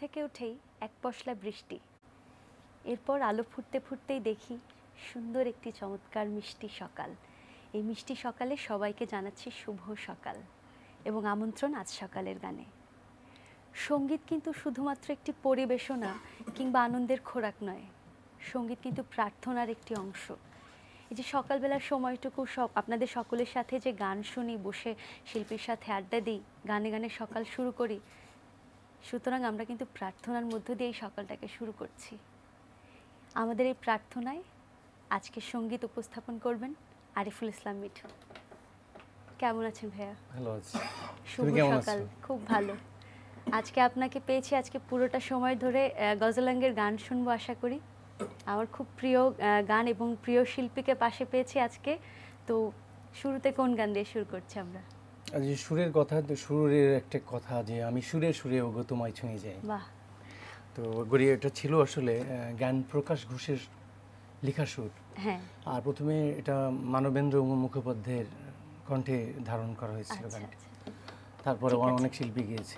থেকে উঠেই এক পশলা বৃষ্টি, এরপর আলো ফুটতে ফুটতেই দেখি সুন্দর একটি চমৎকার মিষ্টি সকাল। এই মিষ্টি সকালে সবাইকে জানাচ্ছি শুভ সকাল এবং আমন্ত্রণ আজ সকালের গানে। সঙ্গীত কিন্তু শুধুমাত্র একটি পরিবেশনা কিংবা আনন্দের খোরাক নয়, সঙ্গীত কিন্তু প্রার্থনার একটি অংশ। এই যে সকালবেলার সময়টুকু আপনাদের সকলের সাথে যে গান শুনি, বসে শিল্পীর সাথে আড্ডা দিই, গানে গানে সকাল শুরু করি, সুতরাং আমরা কিন্তু প্রার্থনার মধ্য দিয়ে এই সকালটাকে শুরু করছি। আমাদের এই প্রার্থনায় আজকে সঙ্গীত উপস্থাপন করবেন আরিফুল ইসলাম মিঠু। কেমন আছেন ভাইয়া? ভালো আছি। শুভ সকাল। খুব ভালো। আজকে আপনাকে পেয়েছি, আজকে পুরোটা সময় ধরে গজলাঙ্গের গান শুনবো আশা করি। আমার খুব প্রিয় গান এবং প্রিয় শিল্পীকে পাশে পেয়েছি আজকে। তো শুরুতে কোন গান দিয়ে শুরু করছি আমরা? আজ সুরের কথা, সুরের একটা কথা যে আমি সুরে সুরে ওগো তোমায় ছুঁয়ে যাই। বাহ। তো গড়িয়ে এটা ছিল আসলে জ্ঞান প্রকাশ ঘোষের লেখা সুর। হ্যাঁ। আর প্রথমে এটা মানবেন্দ্র মুখোপাধ্যায়ের কণ্ঠে ধারণ করা হয়েছিল গানটি। তারপরে অনেক শিল্পী গিয়েছে।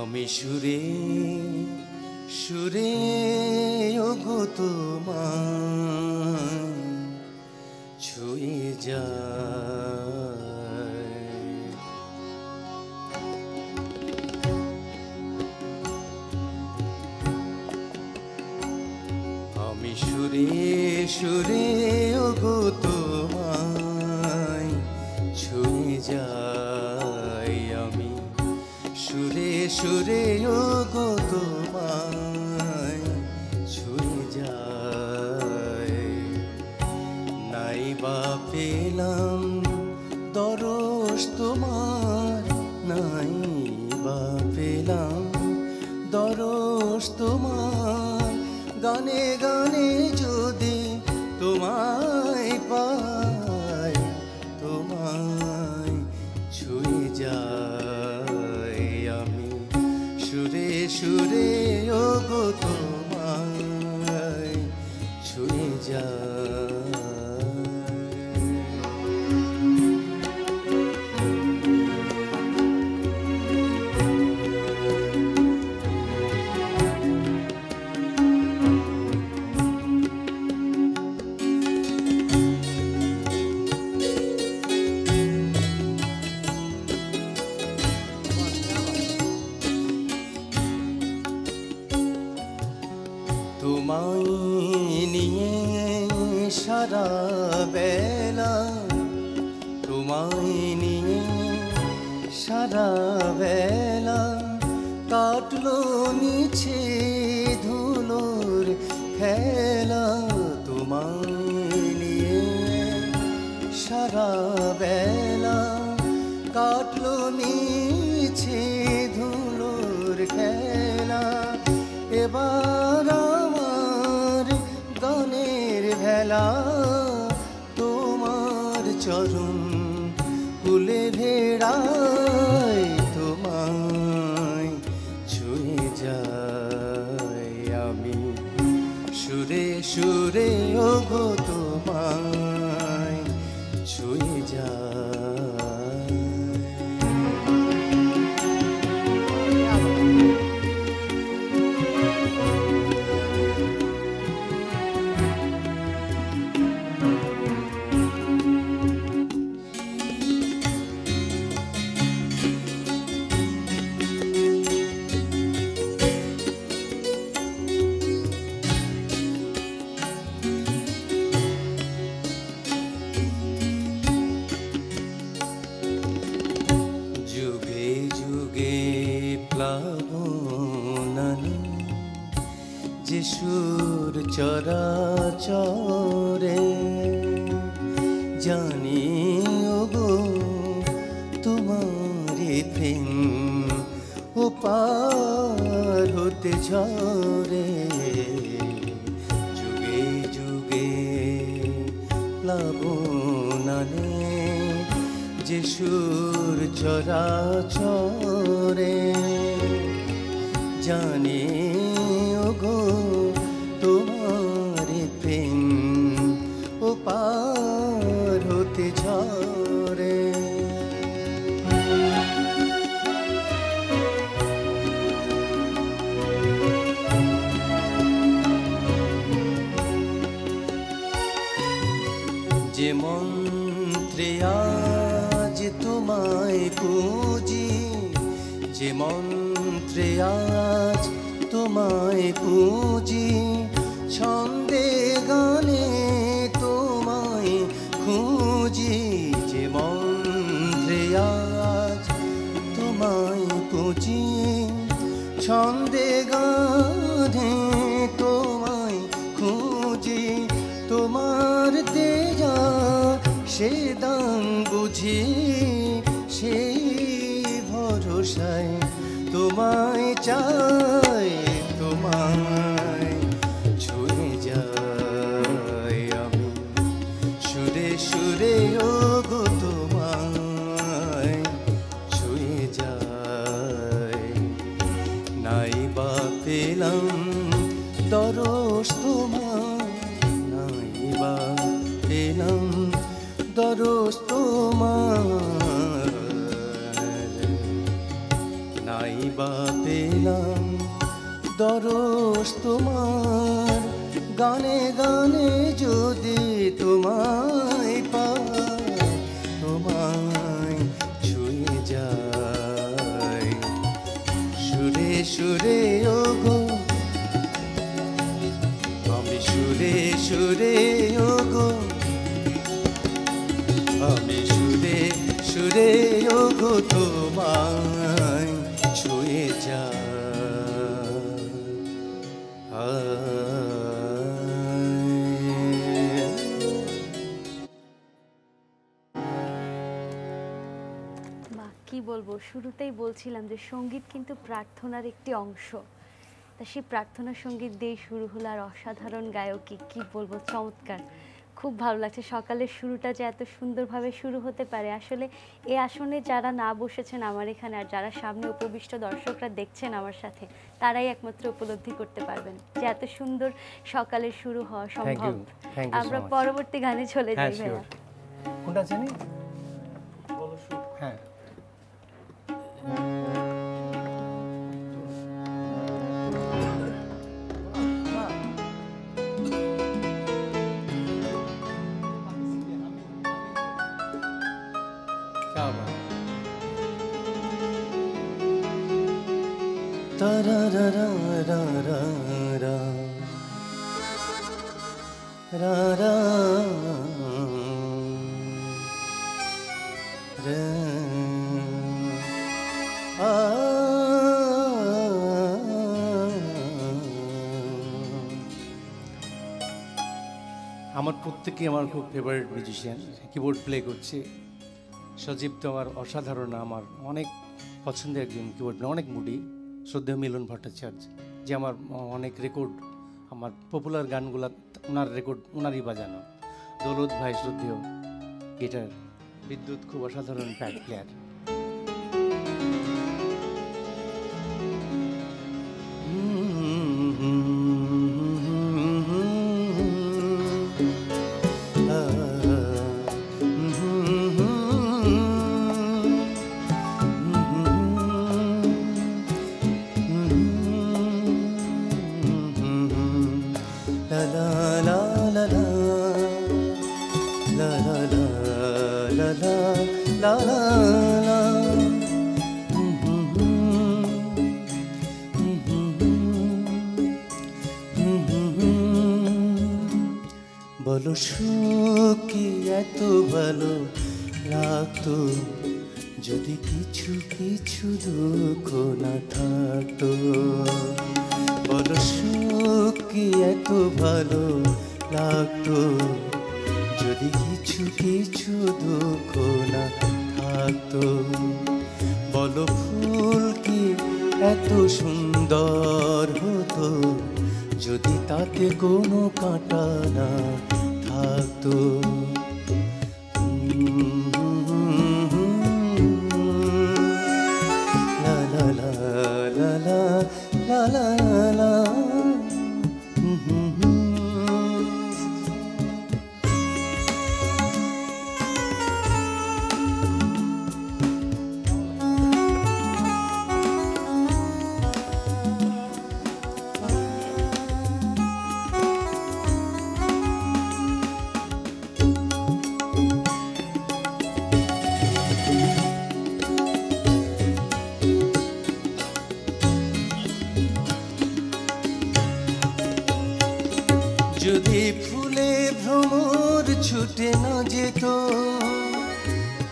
আমি সুরে সুরে ওগো তোমায় ছুঁয়ে যাই। আমি সুরে সুরে ওগো তোমায় ছুঁয়ে যাই। আমি সুরে সুরে ওগো তোমায় ছুঁয়ে যাই। নাই বা পেলাম দরস তোমার, নাই বা পেলাম দরস তোমার, গানে গানে যদি তোমায় পাই, তোমায় ছুঁয়ে যাই। আমি সুরে সুরে ওগো তোমায় ছুঁয়ে যাই। তোমায় নিয়ে সারা বেলা, তোমায় নিয়ে সারা বেলা কাটলো মিছে ধুলোর খেলা। তোমায় নিয়ে সারা বেলা কাটলো মিছে ধুলোর খেলা। এবার আমার গানের ভেলা, তোমার চরণ কুলে ভেড়ায়, তোমায় ছুঁয়ে যাই। আমি সুরে সুরে ওগো তোমায় ছুঁয়ে যাই। চরে জানি ওগো তোমারি প্রেম ও পার হতে ঝরে যুগে যুগে প্লাবনানে যে সুর চরাচরে জানি ওগো তোমারি প্রেম ও পার হতে ঝরে যে মন্ত্রে আজ তোমায় পুজি যে মন্ত্রে আজ তোমায় পুজি ছন্দে গানে তোমায় খুঁজি যে মন্ত্রে আজ তোমায় পুজি ছন্দে গানে তোমায় খুঁজি তোমার দেয়া সে দান বুঝি সেই ভরসায় তোমায় চাই তোমায় ছুঁয়ে যাই আমি সুরে সুরে ওগো তোমায় ছুঁয়ে যাই নাই বা পেলাম দরস তোমার নাই বা পেলাম দরস তোমার নাই বা পেলাম দরস তোমার গানে গানে যদি তোমায় পাই তোমায় ছুঁয়ে যাই সুরে সুরে ওগো আমি সুরে সুরে ওগো আমি সুরে সুরে ওগো তোমায় ছুঁয়ে যাই বাহ, কি বলবো, শুরুতেই বলছিলাম যে সঙ্গীত কিন্তু প্রার্থনার একটি অংশ। তা সেই প্রার্থনা সঙ্গীত দিয়ে শুরু হলো, আর অসাধারণ গায়কী, কি বলবো, চমৎকার। খুব ভালো লাগছে সকালের শুরুটা যে এত সুন্দরভাবে শুরু হতে পারে। আসলে এই আসনে যারা না বসেছেন আমার এখানে, আর যারা সামনে উপবিষ্ট দর্শকরা দেখছেন আমার সাথে, তারাই একমাত্র উপলব্ধি করতে পারবেন যে এত সুন্দর সকালের শুরু হওয়া সম্ভব। আমরা পরবর্তী গানে চলে যাই। ভাইয়া কোনটা জানি? হ্যাঁ, আমার প্রত্যেকে আমার খুব ফেভারিট মিউজিশিয়ান, কিবোর্ড প্লে করছে সজীব তো আমার অসাধারণ, আমার অনেক পছন্দের একজন কিবোর্ড প্লে, অনেক মুডি, শ্রদ্ধেয় মিলন ভট্টাচার্য, যে আমার অনেক রেকর্ড, আমার পপুলার গানগুলো ওনার রেকর্ড ওনারই বাজানো। দৌলত ভাই শ্রদ্ধেয় গিটার, বিদ্যুৎ খুব অসাধারণ প্যাড প্লেয়ার। বলো সুখ কি এত ভালো লাগতো যদি কিছু কিছু দুঃখ না থাকতো। বলো সুখ কি এত ভালো লাগতো যদি কিছু কিছু দুঃখ না থাকতো। বলো ফুল কি এত সুন্দর হতো যদি তাতে কোনো কাঁটা না থাকতো। লা লা লা লা লা লা লা লা। যদি ফুলে ভ্রমর ছুটে না যেত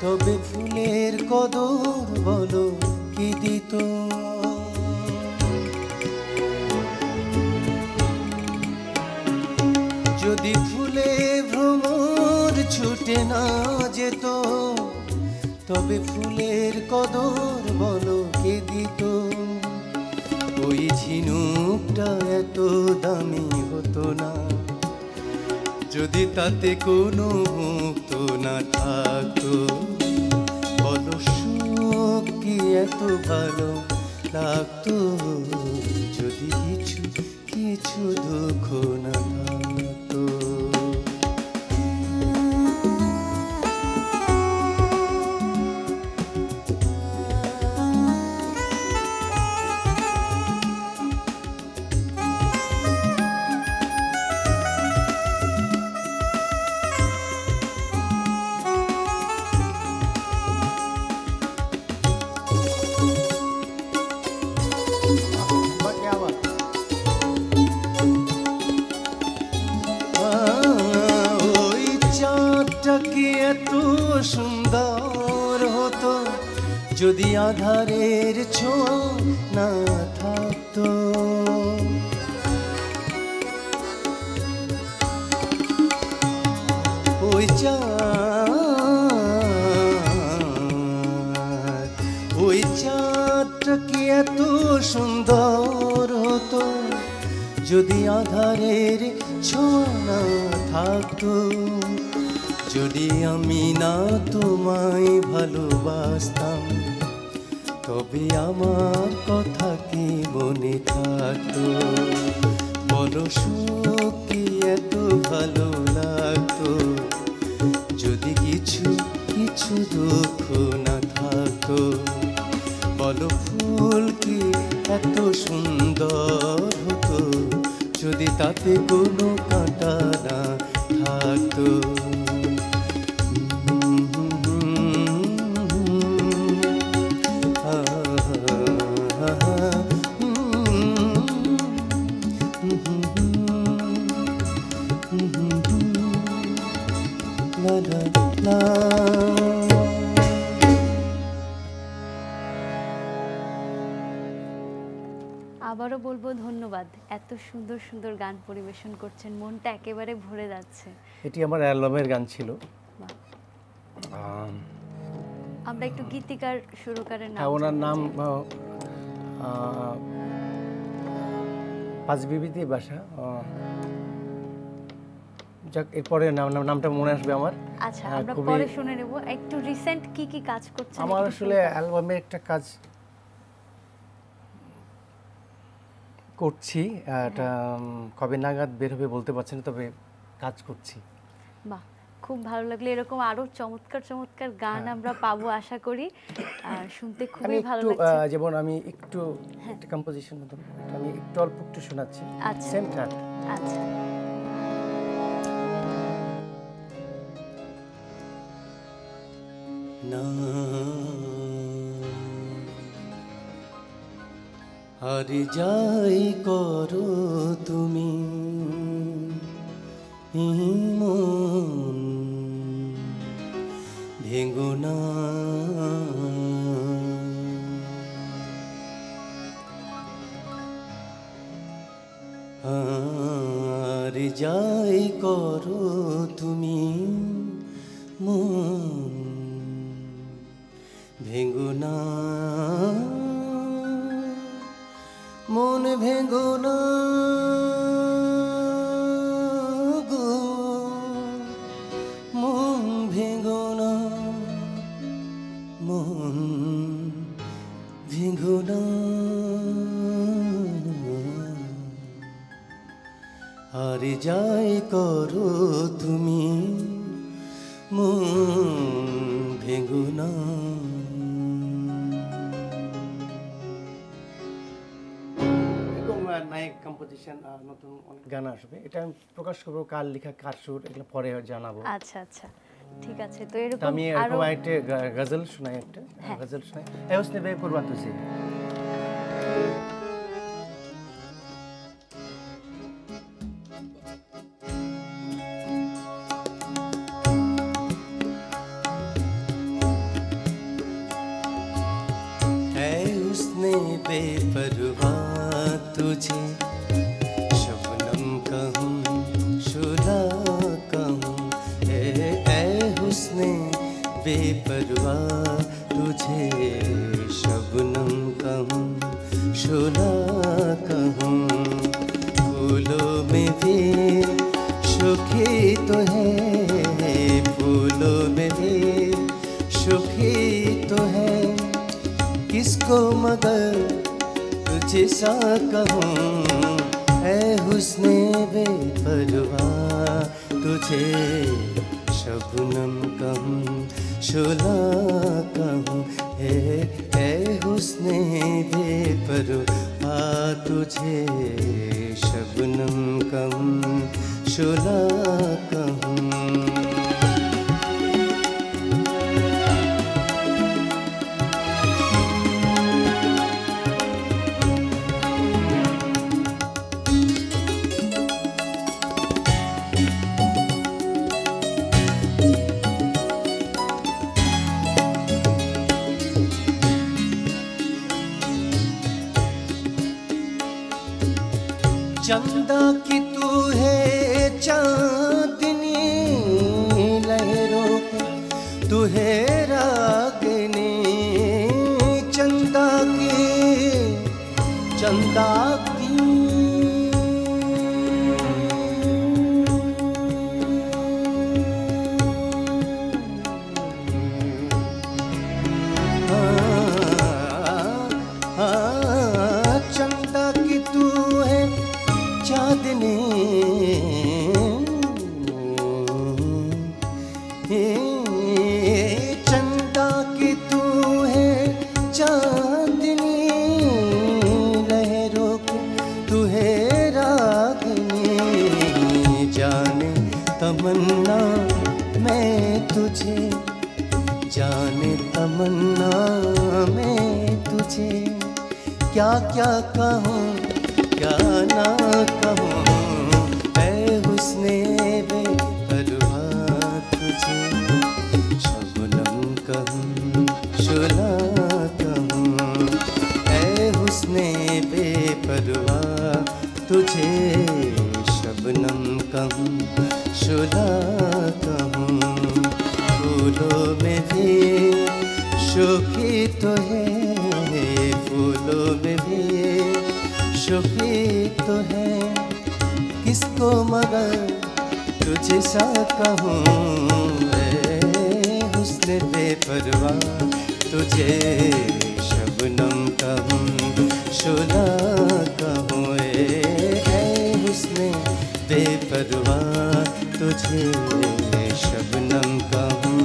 তবে ফুলের কদর বলো কি দিত। যদি ফুলে ভ্রমর ছুটে না যেত তবে ফুলের কদর বলো কে দিত। ওই ঝিনুকটা এত দামি হতো না যদি তাতে কোনো মুক্ত না থাকতো। বলো সুখ কি এত ভালো লাগতো যদি কিছু কিছু দুঃখ না থাকতো। ওই চাঁদটা কি এত সুন্দর হতো যদি আধারের ছোঁয়া না থাকতো। ওই চাঁদটা কি এত সুন্দর হতো যদি আধারের ছোঁয়া না থাকতো। যদি আমি না তোমায় ভালোবাসতাম তবে আমার কথা কি মনে থাকতো। বলো সুখ কি এত ভালো লাগতো যদি কিছু কিছু দুঃখ না থাকতো। বলো ফুল কি এত সুন্দর হতো যদি তাতে কোনো কাঁটা না থাকতো। La la la। আবারও বলবো ধন্যবাদ, এত সুন্দর সুন্দর গান পরিবেশন করছেন, মনটা একেবারে ভরে যাচ্ছে। এটি আমার অ্যালবামের গান ছিল। বাহ। আমরা একটু গীতিকার সুরকারের নাম ওনার জানতে নাম চাই। পাঁচবিবিতে বাসা। যাক, এরপরে নামটা মনে আসবে আমার। আচ্ছা, আমরা পরে শুনে নেব। একটু রিসেন্ট কি কি কাজ করছেন? আমার আসলে অ্যালবামে একটা কাজ করছি, এটা কবে নাগাদ বের হবে বলতে পারছি না, তবে কাজ করছি। বাহ, খুব ভালো লাগলো। এরকম আরো চমৎকার চমৎকার গান আমরা পাবো আশা করি। আর শুনতে খুবই ভালো লাগছে। যেমন আমি একটু একটা কম্পোজিশন মতন আমি একটু অল্প একটু শোনাচ্ছি। আচ্ছা। সেন্টার। আচ্ছা। না আর যাই করো তুমি মন ভেঙো না। আর যাই করো তুমি মন ভেঙো না, মন ভেঙো না গো, মন ভেঙো না, মন ভেঙো না। আর যাই করো তুমি মন ভেঙো না। এরকম নায়ক কম্পোজিশন নতুন অনেক গান আসবে, এটা আমি প্রকাশ করবো কার লেখা কার সুর এগুলো পরে জানাবো। আচ্ছা আচ্ছা, ঠিক আছে। তো তো এরকম আমি আরো এরকম একটা গজল শোনাই, একটা গজল শোনাই। এ হোসনে বেপরওয়া তুঝে। उसने बेपरवाह तुझे शबनम कहूँ शोला कहूँ, ऐ हुस्ने बेपरवाह तुझे शबनम कहूँ शोला कहूँ। फूलों में भी सुखी तो है, फूलों में भी सुखी तो है, किसको मगर तुझे सा कहूँ। ऐ हुस्ने बेपरवाह तुझे शबनम कहूँ शोला कहूँ, ऐ हुस्ने बेपरवाह तुझे शबनम कहूँ शोला कहूँ। चंदा की तू है चांदनी, लहरों की तू है रागिनी। चंदा की चंदा की तू है चांदनी, चंदा की तू है चांदनी, लहरों की तू है रागिनी। जाने तमन्ना मैं तुझे, जाने तमन्ना मैं तुझे, क्या क्या कहूँ क्या ना कहूँ। ऐ हुस्ने बेपरवाह तुझे शबनम कहूँ शोला कहूँ। ऐ हुस्ने बेपरवाह तुझे शबनम कहूँ शोला कहूँ। फूलों में भी शोखी तो है, फूलों में भी शोखी तो है, किसको मगर तुझे सा कहूँ। ऐ हुस्ने बेपरवाह तुझे शबनम कहूँ शोला कहूँ। ऐ हुस्ने बेपरवाह तुझे शबनम कहूँ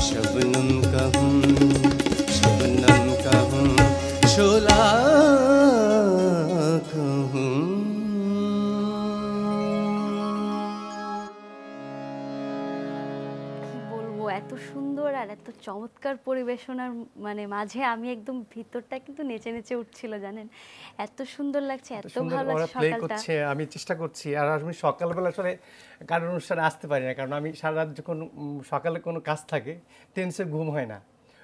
शबनम कहूँ शबनम कहूँ शोला कहूँ। কি বলবো, এত সুন্দর আর এত চমৎকার পরিবেশনার মানে মাঝে আমি একদম ভিতরটা কিন্তু নেচে নেচে উঠছিল জানেন, এত সুন্দর লাগছে, এত ভালো লাগছে প্লে সকালটা। করছে, আমি চেষ্টা করছি। আর আমি সকালবেলা আসলে কারণ অনুষ্ঠানে আসতে পারি না, কারণ আমি সারা রাত যখন সকালে কোনো কাজ থাকে টেন্সে ঘুম হয় না।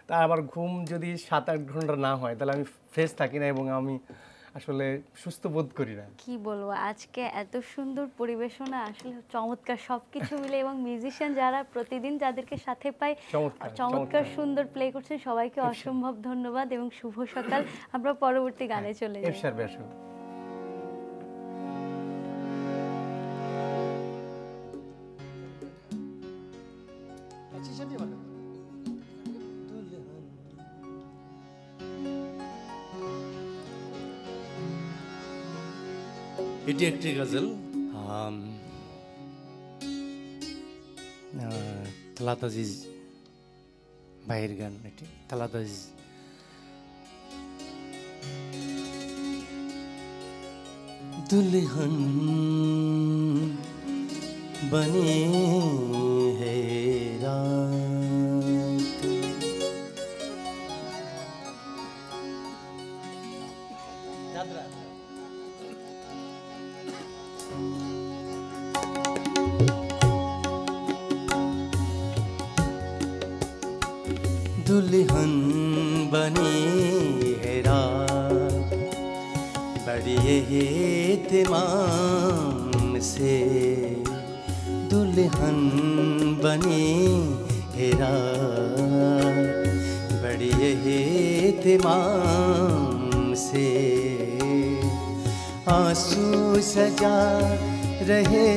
তা আমার ঘুম যদি 7-8 ঘন্টা না হয় তাহলে আমি ফ্রেশ থাকি না, এবং আমি আসলে সুস্থ বোধ করি না। কি বলবো, আজকে এত সুন্দর পরিবেশনা, আসলে চমৎকার সবকিছু মিলে, এবং মিউজিশিয়ান যারা প্রতিদিন যাদেরকে সাথে পাই চমৎকার সুন্দর প্লে করছেন, সবাইকে অসম্ভব ধন্যবাদ এবং শুভ সকাল। আমরা পরবর্তী গানে চলে যাই। এরশাদ ভাই আসুন। এটি একটি গজল, তালাত আজিজ ভাইয়ের গান। এটি তালাত আজিজ। दुल्हन बनी है रात, दुल्हन बनी है रात, बड़ी एहतिमाम से दुल्हन बनी है रात, बड़ी एहतिमाम से आंसू सजा रहे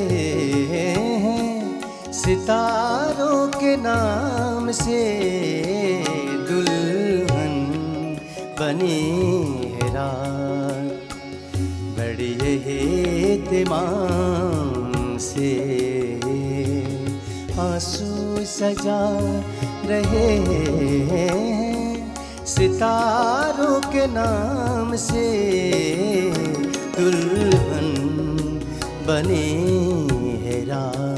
हैं सितारों के नाम से, दुल्हन बनी है रात, बड़ी एहतिमाम से आंसू सजा रहे हैं सितारों के नाम से, दुल्हन बनी है रात।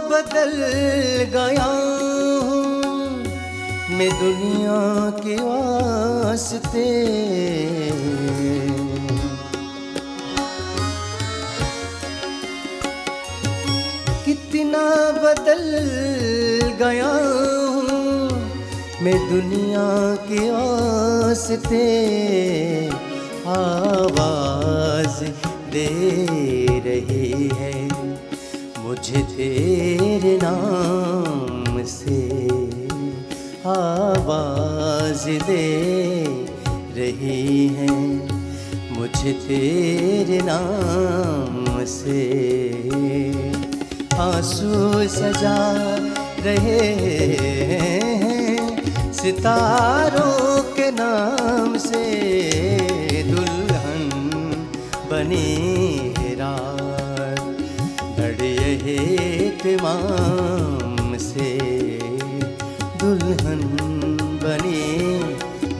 बदल गया हूँ मैं दुनिया के वास्ते, कितना बदल गया हूँ मैं दुनिया के वास्ते, आवाज दे रही है मुझे तेरे नाम से, आवाज दे रही है मुझे तेरे नाम से, आंसू सजा रहे हैं सितारों के नाम से, दुल्हन बनी है रात, बड़े एहतिमाम से, दुल्हन बनी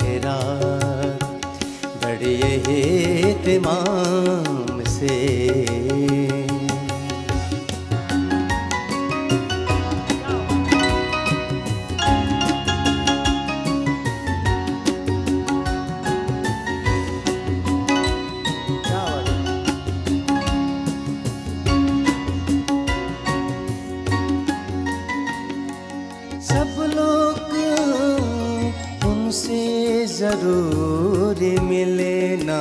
है रात, बड़े एहतिमाम से। जरूर मिले ना,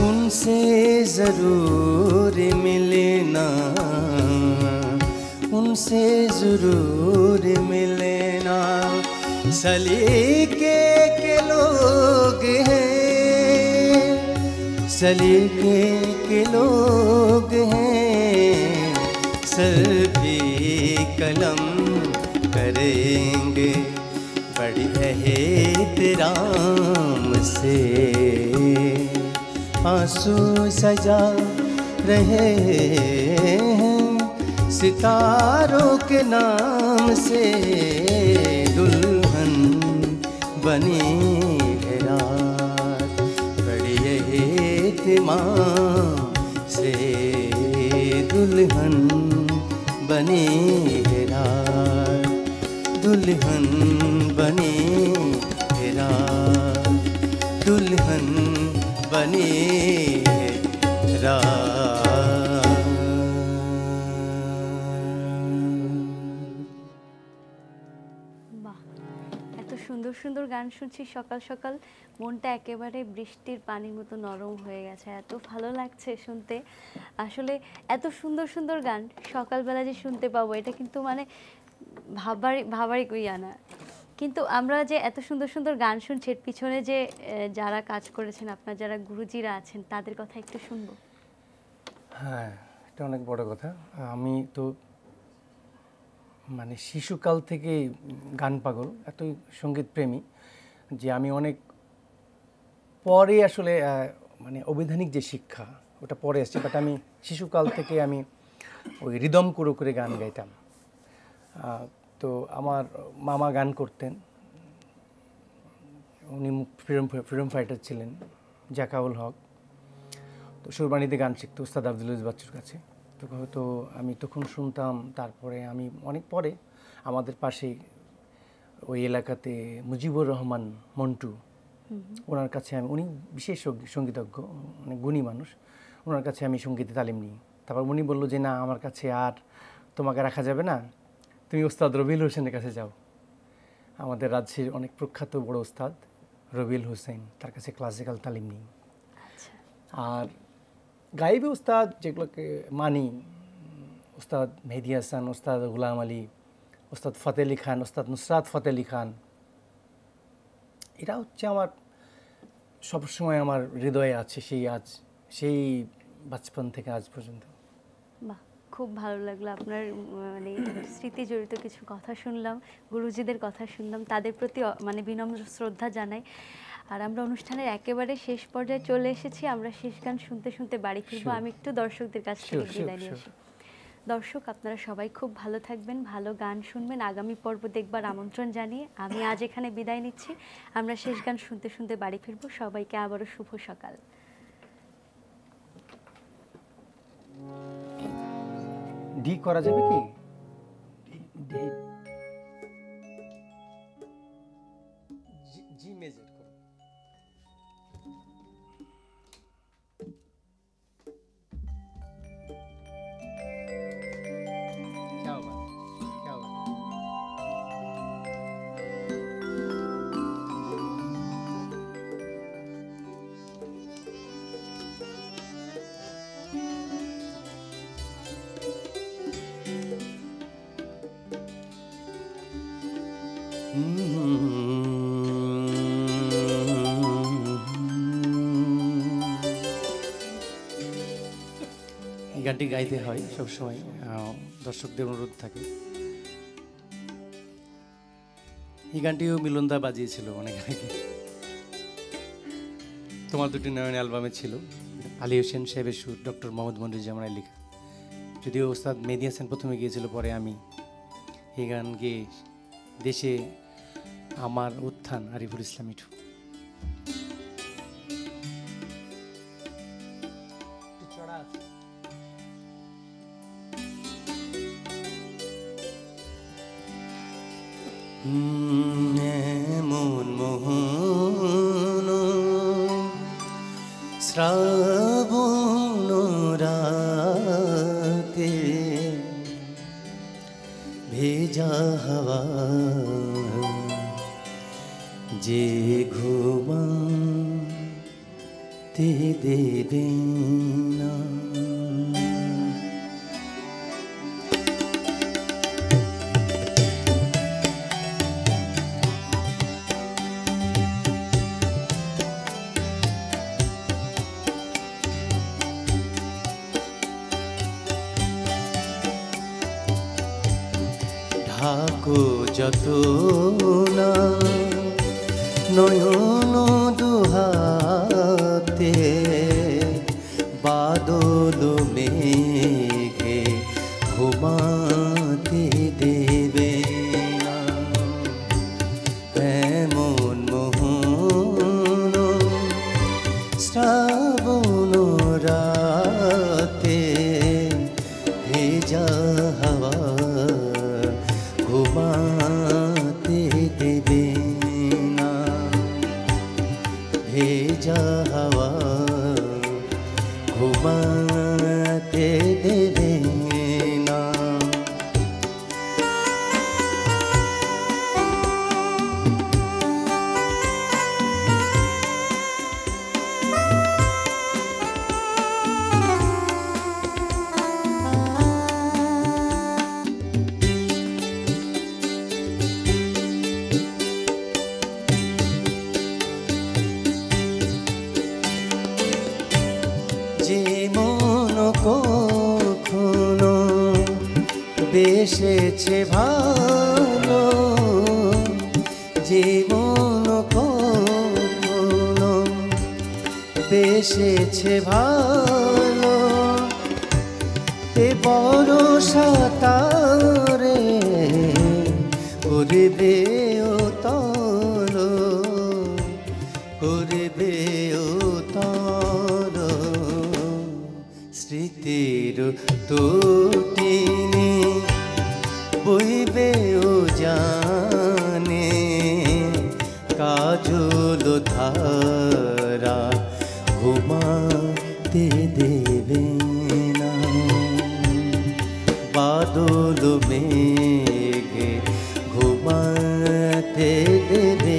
उनसे जरूर मिले ना, उनसे जरूर मिले ना, सलीके के लोग हैं, सलीके के लोग हैं, सभी कलम करेंगे बड़ी एहतराम से, आंसू सजा रहे हैं सितारों के नाम से दुल्हन बनी है रात, बड़ी एहतिमाम से दुल्हन बनी है रात, दुल्हन बनी है रात, दुल्हन बनी है रात। বাহ, এত সুন্দর সুন্দর গান শুনছি সকাল সকাল, মনটা একেবারে বৃষ্টির পানির মতো নরম হয়ে গেছে, এত ভালো লাগছে শুনতে। আসলে এত সুন্দর সুন্দর গান সকালবেলা যে শুনতে পাবো, এটা কিন্তু মানে ভাবারই কইয়া না। কিন্তু আমরা যে এত সুন্দর সুন্দর গান শুনছি, এর পিছনে যে যারা কাজ করেছেন, আপনার যারা গুরুজিরা আছেন, তাদের কথা একটু শুনবো। হ্যাঁ, এটা অনেক বড় কথা। আমি তো মানে শিশুকাল থেকে গান পাগল, এতই সঙ্গীত প্রেমী যে আমি অনেক পরে আসলে মানে অবৈধানিক যে শিক্ষা ওটা পরে আসছে, বাট আমি শিশুকাল থেকে আমি ওই রিদম করে গান গাইতাম। তো আমার মামা গান করতেন, উনি ফ্রিডম ফাইটার ছিলেন, জাকাউল হক। তো সুরবাণীতে গান শিখতো উস্তাদ আব্দুল আজিজ বাচ্চুর কাছে। তো হয়তো আমি তখন শুনতাম। তারপরে আমি অনেক পরে আমাদের পাশে ওই এলাকাতে মুজিবুর রহমান মন্টু, ওনার কাছে আমি, উনি বিশেষ সঙ্গীতজ্ঞ, অনেক গুণী মানুষ, ওনার কাছে আমি সঙ্গীতে তালিম নিই। তারপর উনি বললো যে না, আমার কাছে আর তোমাকে রাখা যাবে না, তুমি ওস্তাদ রবিউল হোসেনের কাছে যাও। আমাদের রাজ্যের অনেক প্রখ্যাত বড় ওস্তাদ রবিউল হোসেন, তার কাছে ক্লাসিক্যাল তালিম নিই। আর গাইবে ওস্তাদ যেগুলোকে মানি, ওস্তাদ মেহেদী হাসান, ওস্তাদ গুলাম আলী, ওস্তাদ ফতেহ আলী খান, ওস্তাদ নুসরাত ফতেহ আলী খান, এরা হচ্ছে আমার সবসময় আমার হৃদয়ে আছে, সেই বাচপন থেকে আজ পর্যন্ত। বাহ, খুব ভালো লাগলো আপনার মানে স্মৃতি জড়িত কিছু কথা শুনলাম, গুরুজিদের কথা শুনলাম, তাদের প্রতি মানে বিনম্র শ্রদ্ধা জানাই। আর আমরা অনুষ্ঠানের একেবারে শেষ পর্যায়ে চলে এসেছি, আমরা শেষ গান শুনতে শুনতে বাড়ি ফিরবো। আমি একটু দর্শকদের কাছ থেকে বিদায় নিয়ে আসি। দর্শক, আপনারা সবাই খুব ভালো থাকবেন, ভালো গান শুনবেন, আগামী পর্ব দেখবার আমন্ত্রণ জানিয়ে আমি আজ এখানে বিদায় নিচ্ছি। আমরা শেষ গান শুনতে শুনতে বাড়ি ফিরবো। সবাইকে আবারও শুভ সকাল। ডি করা যাবে কি? জি মেজর করো। क्या हुआ? क्या हुआ? এই গানটি গাইতে হয় সবসময়, দর্শকদের অনুরোধ থাকে। এই গানটিও মিলনদা বাজিয়েছিল অনেক আগে, তোমার দুটি নয়ন অ্যালবামে ছিল। আলী হোসেন সাহেবের সুর, ডক্টর মোহাম্মদ মনিরুজ্জামানের লেখা। যদিও ওস্তাদ মেহেদী হাসান প্রথমে গিয়েছিল, পরে আমি এই গান গেয়ে দেশে আমার উত্থান আরিফুল ইসলাম মিঠু। এমন মোহন শ্রাবণ রাতে ভেজা হাওয়া যে ঘুমাতে দেবে না। ঢাকো যত না নয়ন দুহাতে, বাদল মেঘে ঘুমাতে দেবে শ্রাবণ রাতে ভেজা হাওয়া ঘুমাতে দেবে না, ভেজা হাওয়া ঘুমাতে দেবে না। যে মন কখনো বেসেছে ভালো, যে মন কখনো বেসেছে ভালো, এ ভরসা তারে করবে ও তর, করবে ও তর। স্মৃতির তটিনী বইবে ও জানে, কাজল ধারা ঘুমাতে দেবে না। বাদল মেঘে ঘুমাতে দেবে